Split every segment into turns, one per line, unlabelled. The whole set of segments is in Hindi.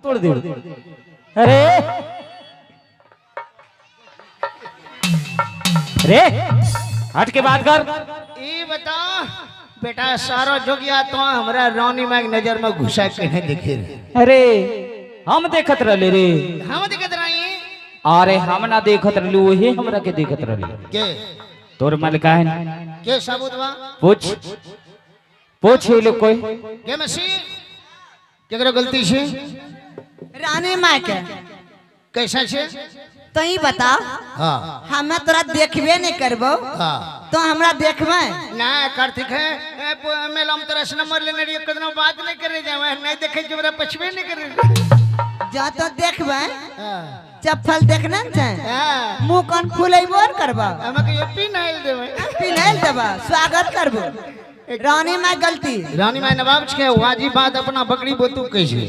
तोड़ दे। अरे रे हट के बात कर।
ये बता बेटा सारा जोगिया तो हमरा रानी माग नजर में घुसा के नहीं देखे रे।
अरे हम देखत रहले रे।
हम दिखत रही
अरे हम ना देखत रहलू वही हमरा के देखत रहले।
के
तोर मालिक है
के सबूत बा
पूछ पूछ ये लोग कोई
के मसी केकरो गलती से
रानी माँ के
कैसा से
तो ही बताओ।
हां
हमें तोरा देखबे नहीं करबो
हां
तो हमरा देखबे
ना कार्तिक है मेला हम तेरा नंबर लेने रही कदनो बात नहीं करे जावे नहीं देखे जबरा पछबे नहीं करे।
जा तो देखबे
हां
चप्पल देखना छै
हां
मुंह कान खुलेबो करबो
हम के एपी नाइल देवे
पिनाइल देबा स्वागत करबो। रानी माँ गलती
रानी माय नवाब के वाजिब बात अपना बकरी बोतू कैसे।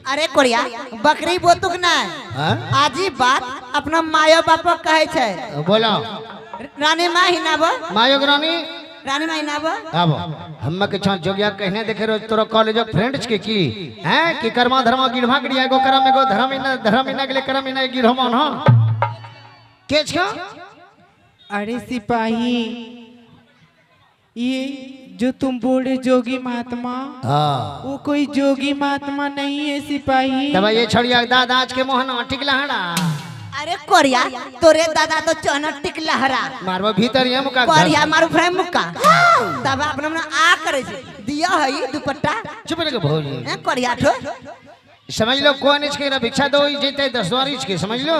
अरे कोरिया बकरी बोतुक नहीं
हां
आजी बात अपना मायो बापो कहे छै।
बोलो
रानी माँ ही नाबो
मायोग रानी
रानी माँ ही नाबो
अब हम के छा जोगिया कहने देखे रोज तोरा कॉलेज ऑफ फ्रेंड्स के की हैं कि कर्मा धर्मा गिरवा गड़िया गो करम एगो धर्म इना गेले करम इना गिरहम न के छ।
अरे सिपाही ये जो तुम बोल रहे जोगी महात्मा
हां
वो कोई जोगी महात्मा नहीं है सिपाही।
तब ये छड़िया दादा आज के मोहन टिकला हड़ा
अरे कोरिया तोरे दादा तो चौनट टिक लहरा
मारबो भीतर ये मुका
कोरिया मारू फ्रेम मुक्का तब अपना अपना आ करे छै दिया है दुपट्टा
चुप रह भौजी
हैं कोरिया ठो
समझ लो कोन इसके ना भिक्षा दो जेते 10 वारिस के समझ लो।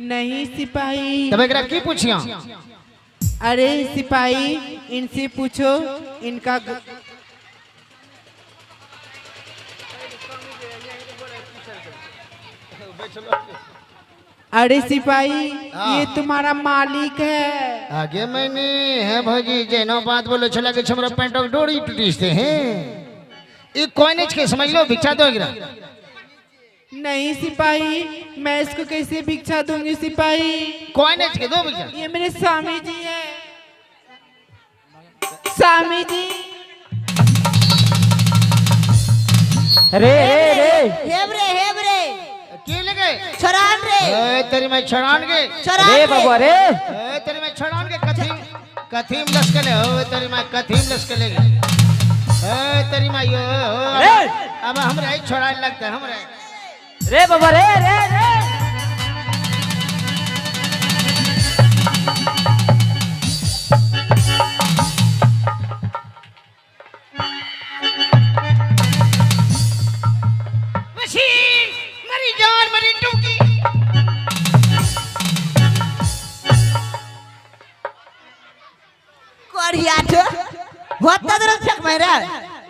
नहीं सिपाही।
तब एकरा की पूछिया।
अरे सिपाही इनसे पूछो इनका अरे सिपाही ये तुम्हारा मालिक है।
आगे मैंने है भौजी जेनो बात बोलो छला के छमरा पेंटो डोरी टूटीसते हैं ये कोइन के समझ लो भिक्षा दो एकरा।
नहीं सिपाही मैं इसको कैसे भिक्षा दूंगी सिपाही।
कोइन के दो भिक्षा।
ये मेरे स्वामी जी है स्वामी जी।
रे रे रे
हेबरे
की लगे
छरान रे
ए तेरी मैं छड़ान के
छरान
रे बाबू रे
ए तेरी मैं छड़ान के कथीम लसकले ओ तेरी मैं कथीम लसकले ए तेरी मैं यो अब हमरे छड़ान लगता है हमरे
रे बाबा रे रे रे
मरी जान मरी टूकी
कोरिया ठो होता दरद फेंक मेरा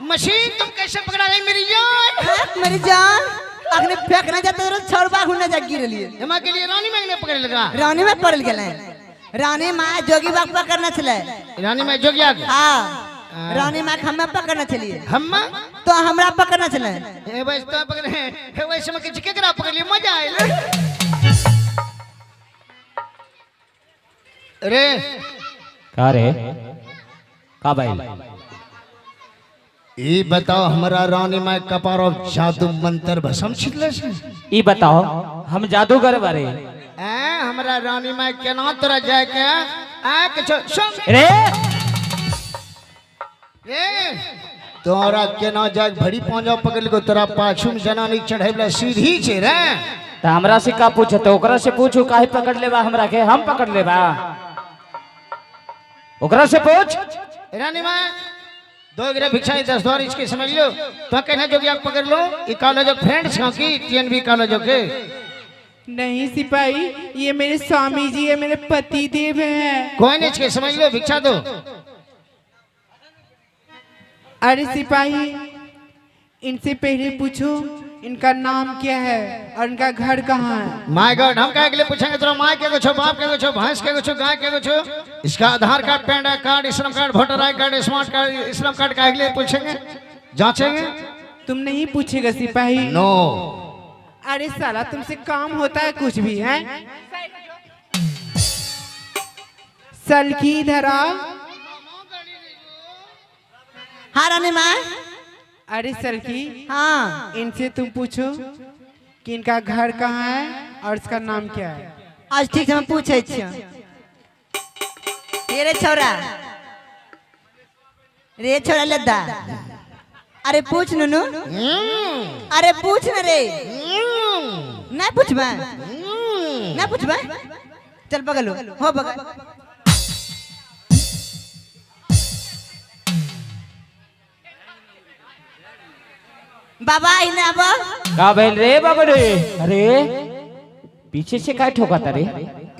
मशीन तुम कैसे पकड़ा गई मेरी जान।
मेरी जान अगले फेंकना जाते दरद छोड़बा हुने जा गिर लिए
हमा के लिए रानी मैंने पकड़ लगा
रानी में पड़ल गेले रानी माँ जोगी बाप पकड़ना चले
रानी मैं जोगिया के
हाँ रानी माँ हमें पकड़ना चलिए
हम्मा
तो हमरा पकड़ना चले
ए बस तो पकड़े हे वैसे में के करा पकड़ लिए मजा आए रे
का रे का भाई
ई बताओ हमारा रानी माय कपारो जादू मंत्र भसम छिटले से
ई बताओ हम जादूगर बारे
ए हमरा रानी माय केना तोरा जाय के आ कुछ सुन
रे
रे तोरा केना जाय भड़ी पांजा पकड़ को तोरा पाछू में जनानी चढ़ैबला सीधी छे रे
त हमरा से का पूछत ओकरा से पूछू काहे पकड़ लेबा हमरा के हम पकड़ लेबा ओकरा से पूछ।
रानी माय दो गिरा भिक्षा 10 द्वार इसके समझ लो तो कहना जोगी आप पकड़ लो ये कॉलेज ऑफ फ्रेंड्स का की टीएनबी कॉलेज के।
नहीं सिपाही ये मेरे स्वामी जी है मेरे पति देव हैं।
कौन इसके समझ लो भिक्षा दो।
अरे सिपाही इनसे पहले पूछो इनका नाम क्या है और इनका घर कहाँ है।
माय गॉड हम क्या पूछेंगे तेरा माँ के कुछ बाप के कुछ भैंस के कुछ गाय के कुछ इसका आधार कार्ड पैन कार्ड श्रम card voter I card smart card श्रम कार्ड का अगले पूछेंगे जांचेंगे।
तुम नहीं पूछेगा सिपाही।
नो
अरे साला तुमसे काम होता है कुछ भी है। सलखी धरा।
हाँ रानी माँ
अरे सलकी,
हाँ
इनसे तुम पूछो कि इनका घर कहाँ है और इसका नाम क्या है।
आज ठीक से हम पूछे छियो। ये रे छोरा, रे छोरा लद्दा, अरे पूछ नुनू, अरे पूछ न रे, नहीं पूछबा, नहीं पूछबा, चल बगलो, हो बगल। बाबा इन्हें अब
का भेल रे बाबा रे? अरे पीछे से काय ठोका रे?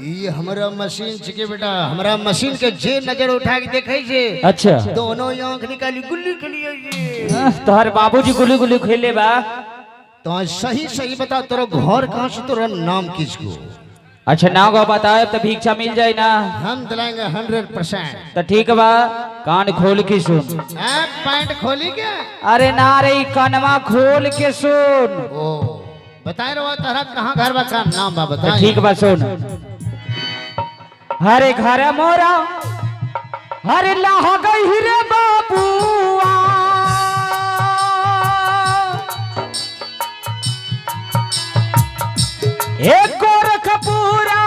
ये हमारा मशीन छिके बेटा, हमारा मशीन के जे नजर उठा के देखे छे,
अच्छा
दोनों आंख निकाली गुल्ली खली है।
तोहर बाबूजी गुली गुली खेले बा।
तो सही सही बता, तोरा घर कहाँ से, तोरा नाम किसको?
अच्छा नाव का बताए तो भिक्षा मिल जाए ना?
हम दिलाएंगे 100%।
तो ठीक बा, कान खोल के सुन।
पैंट खोली क्या?
अरे ना रे, कनवा खोल के सुन।
ओ बताए रहो तारा कहाँ घर बा, का नाम बा
तो
बता।
ठीक बा सुन। हरे घर मोरा हरे लाह गई रे बाबुआ, एक गोरखपुरा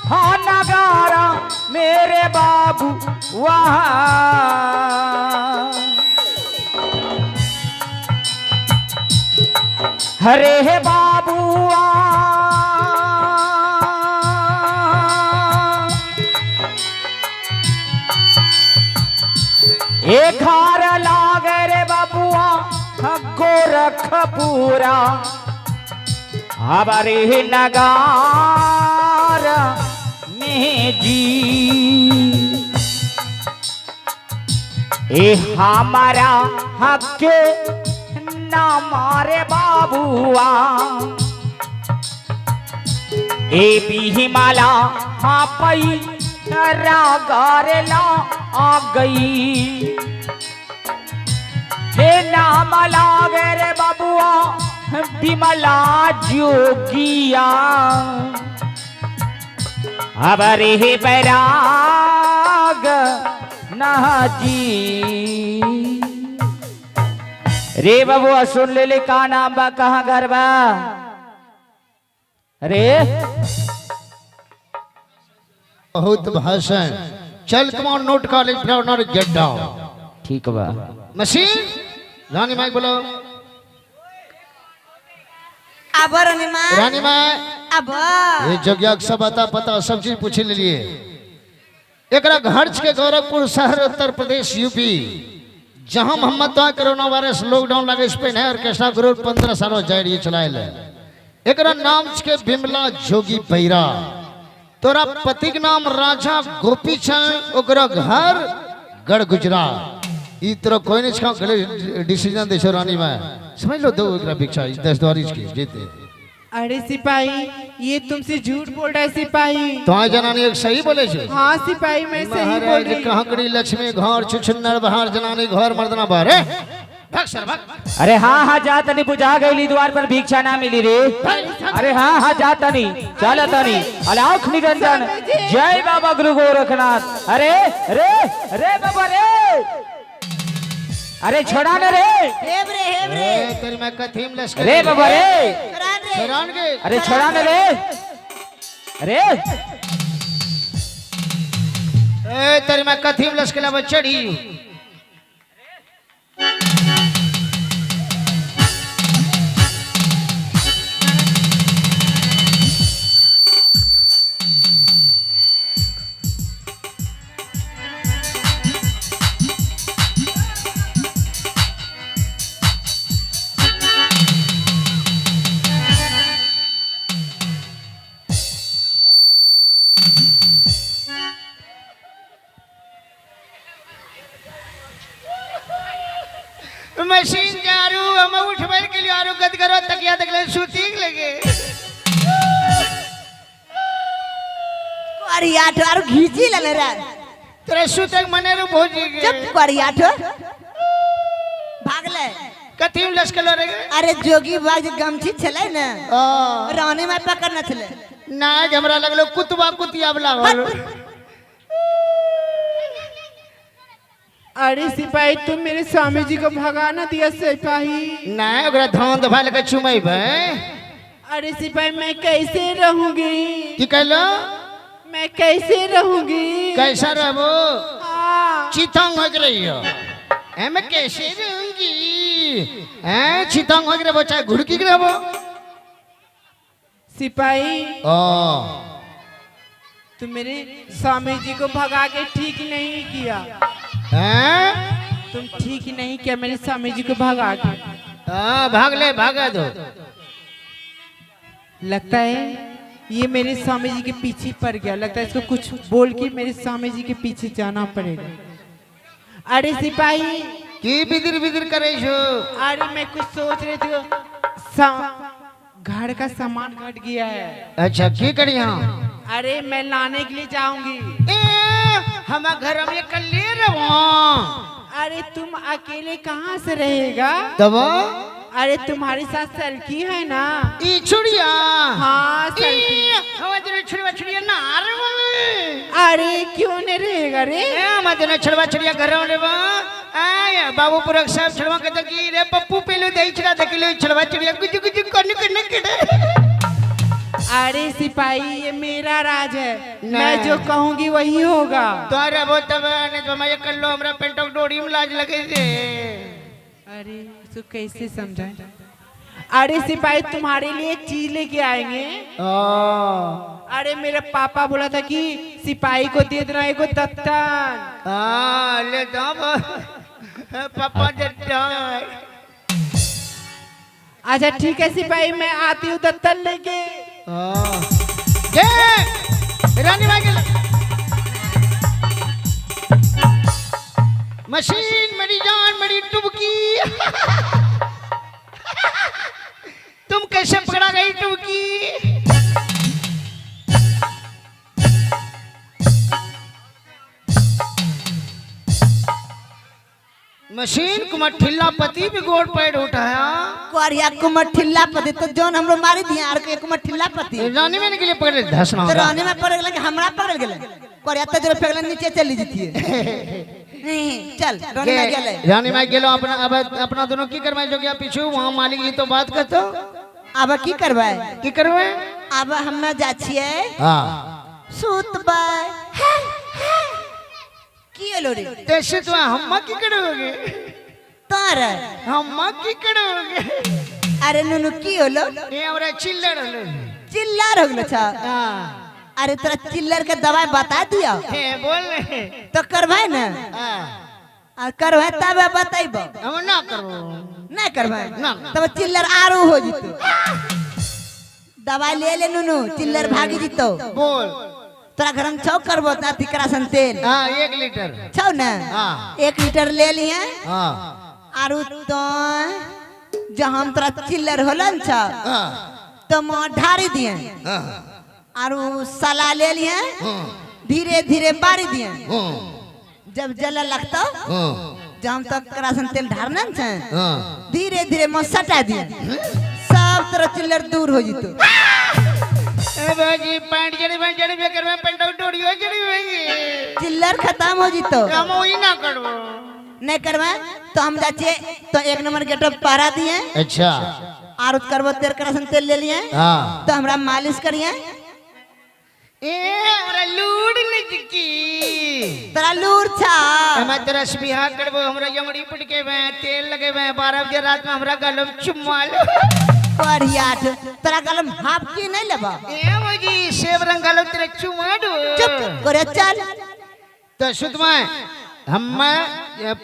हाँ नगारा मेरे बाबू वहाँ। हरे हे बाबुआ एक हार लागे रे बाबुआ गोरखपुरा हमारे नगार में जी। ए हमारा हक ना मारे बाबुआ, ए बिहिमाला हाँ पई रागारेला आ गई। हे नाम लागे रे बाबुआ बिमला जोगिया, हमारे हे बैराग नाजी। रे बाबुआ सुन ले का नाम बा, कहाँ घर बा? अरे
बहुत भाषण, चल come on note college not get down.
ठीक बा।
मशीन रानी माइक बोलो।
अब रानी माँ,
रानी माँ
अब
ये जगह सब बता पता सब चीज पूछ ले लिए। एकरा घर्च के गोरखपुर शहर उत्तर प्रदेश यूपी, जहां मोहम्मद कोरोना वायरस लॉकडाउन लगे इस पे नया ऑर्केस्ट्रा ग्रुप 15 सालों जारी चलाए। एकरा नाम के बिमला जोगी पैरा, तोरा पति के नाम राजा गोपी चंद, ओकरा घर गढ़ गुजरात। ई तरह कोई नहीं छा गले डिसीजन दे छो रानी में, समझ लो दो एकरा भिक्षा 10 द्वारिश की जीते।
अरे सिपाही, ये तुमसे झूठ बोल रहा है सिपाही।
तो आज जनानी एक सही बोले छे।
हाँ सिपाही, मैं सही बोल रही हूँ।
कहकड़ी लक्ष्मी घर छुछुन्नर बहार जनानी घर मर्दना बाहर भाग सर भाग।
अरे हाँ हाँ जा तनी, बुझा गई द्वार पर भिक्षा ना मिली रे। अरे हाँ हाँ जा तनी, चल तनी। अलाख निरंजन जय बाबा गुरु गोरखनाथ। अरे रे रे बाबा रे, अरे छोड़ा न रे,
हेब रे
तेरी मैं कथीम लश्कर
रे बाबा रे,
हैरान के।
अरे छोड़ा न रे। अरे
तेरी मैं कथीम लश्कर अब चढ़ी। मशीन जारू हम उठबै के लिए आरो गद करो तकिया तक ले शूटिंग लगे।
करियाठो आरो घीची लेले रे,
तेरा शूटिंग मने रो भोजी के
चुप करियाठो भागले।
कथीम लश्कर रे?
अरे जोगी बाग जे गमछी छले न, रानी में पकड़ना छले
ना, हमरा लगलो कुतवा कुतिया वाला होलो।
अरे सिपाही तुम मेरे स्वामी जी को भगा ना दिया सिपाही।
नहीं ओकरा धान दफा लेके चुमेबै।
अरे सिपाही मैं कैसे रहूंगी?
की कहलो?
मैं कैसे रहूंगी?
कैसा रहबो?
हाँ।
चितंग हो रही हो। मैं कैसे रहूंगी? चितंग हो गए बच्चा घुड़की के रहबो।
सिपाही
ओ
तुम मेरे स्वामी जी को भगा के ठीक नहीं किया। तुम ठीक ही नहीं किया मेरे स्वामी जी को भगा के।
भाग ले भागा दो।
लगता है ये मेरे स्वामी जी के पीछे पड़ गया। लगता है इसको कुछ बोल के मेरे स्वामी जी के पीछे जाना पड़ेगा। अरे सिपाही
की बिदिर बिदिर करे छो?
अरे मैं कुछ सोच रही थी। घर का सामान घट गया है।
अच्छा की करिया?
अरे मैं लाने के लिए जाऊंगी।
हम घर में कल ले रहो।
अरे तुम अकेले कहाँ से रहेगा?
तब
अरे तुम्हारे साथ सलकी है ना?
ई छुड़िया।
हाँ सलकी।
हमारे छुड़िया छुड़िया ना
अरे क्यों नहीं रहेगा रे?
हमारे छुड़वा छुड़िया घर में रेवा। आया बाबू पुरख साहब छुड़वा कहता कि रे पप्पू पहले दही चढ़ा दे किलो छुड़वा छुड़िया कुछ कुछ करने करने के।
अरे सिपाही ये मेरा राज है। मैं जो कहूंगी वही होगा।
तोरा वो तब ने तो मैं कर लो हमरा पेंटो डोरी में लाज लगे थे।
अरे इसको कैसे समझाएं? अरे सिपाही तुम्हारे लिए एक चीज लेके आएंगे। अरे मेरे पापा बोला था कि सिपाही को दे देना एक दत्तन।
ले दो पापा दत्तन।
अच्छा ठीक है सिपाही मैं आती हूँ दत्तन लेके।
रानी मशीन मेरी जान मेरी टुबकी। तुम कैसे पकड़ा गई टुबकी? मशीन कुमार ठिल्ला पति भी गोड़ पैर उठाया।
कोरिया कुमार ठिल्ला पति तो जोन हमरो मारी दिया और के कुमार ठिल्ला पति
रानी में के लिए पकड़े धसना
तो रानी में पड़ गेल कि हमरा पकड़ गेल। कोरिया तो जरा फेगला नीचे चली जतिए। नहीं चल रानी में गेले।
रानी में गेलो अपना अब अपना दोनों की करवाए जो गया पीछू वहां मालिक जी तो बात करतो।
अब की करवाए?
की करवाए?
अब हम जा छिए।
हां
सुतबाय की होलो रे?
तैसे तो हम की करोगे?
तार
हम की करोगे?
अरे नुनु की होलो?
ये हमरा चिल्लर होलो।
चिल्लार हो गेलो छ।
हां
अरे तेरा चिल्लर के दवाई बता दिया
हे बोल रे
तो करवाए ना।
हां
करवाए तब बताइब।
हम ना करो
नहीं करवाए
ना
तब चिल्लर आरो हो जितो। दवाई ले ले नुनु चिल्लर भागी जितो।
बोल
तोरा घर में छौ करबो त अथी करासन तेल।
हां 1 लीटर
छौ ना?
हां
1 लीटर ले लिए।
हां
आरु तो जहां तोरा चिल्लर होलन छ
हां
तो म ढारी दिए।
हां
आरु सला ले लिए। धीरे धीरे बारी दिए। जब जल लगता जहां तक करासन तेल ढारना छ धीरे धीरे म सटा दिए। सब तरह चिल्लर दूर हो जितो।
ए बाजी पैंट जड़ी बेकर में पेंटो डोरी हो जड़ी होगी।
चिल्लर खत्म हो जितो।
हम वही ना करबो।
नहीं करवा तो हम जाचे तो 1 नंबर गेट पहरा दिए।
अच्छा
आरु करबो तेल करासन तेल ले लिए।
हां
तो हमरा मालिश करिए।
ए हमरा लूड़ नजकी
तोरा लूर छा।
हम तेरा बिहा करबो हमरा यमड़ी पटके में तेल लगेबे 12 बजे रात में हमरा गलम चुम्मा लो।
बढ़िया तोरा गलम हाफ की नहीं लेबा।
ए मोजी सेब रंग गलम तेरे चुम्मा दो।
चुप करे चल।
तो सुत में हम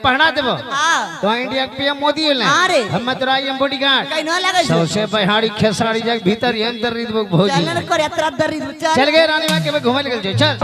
पढ़ा देबो।
हां
तो इंडिया पीएम मोदी है
हां रे
हम तोरा ये बॉडीगार्ड
कहीं न लगे
सबसे बहाड़ी खेसाड़ी जाके भीतर अंदर रीत भौजी।
चल न करे तेरा दरी चल।
चल गए रानी मां के घूमे निकल चल।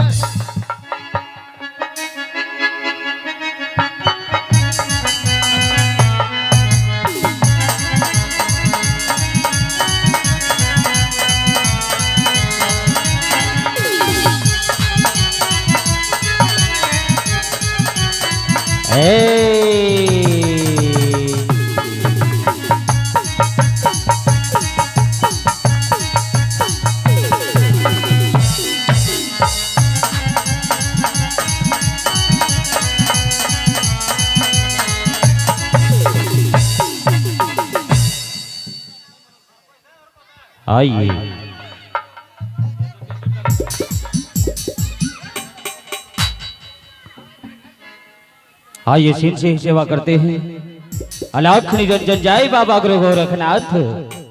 आइए। आइए सिर से सेवा करते हैं। अलख निरंजन जय बाबा गुरु गोरखनाथ।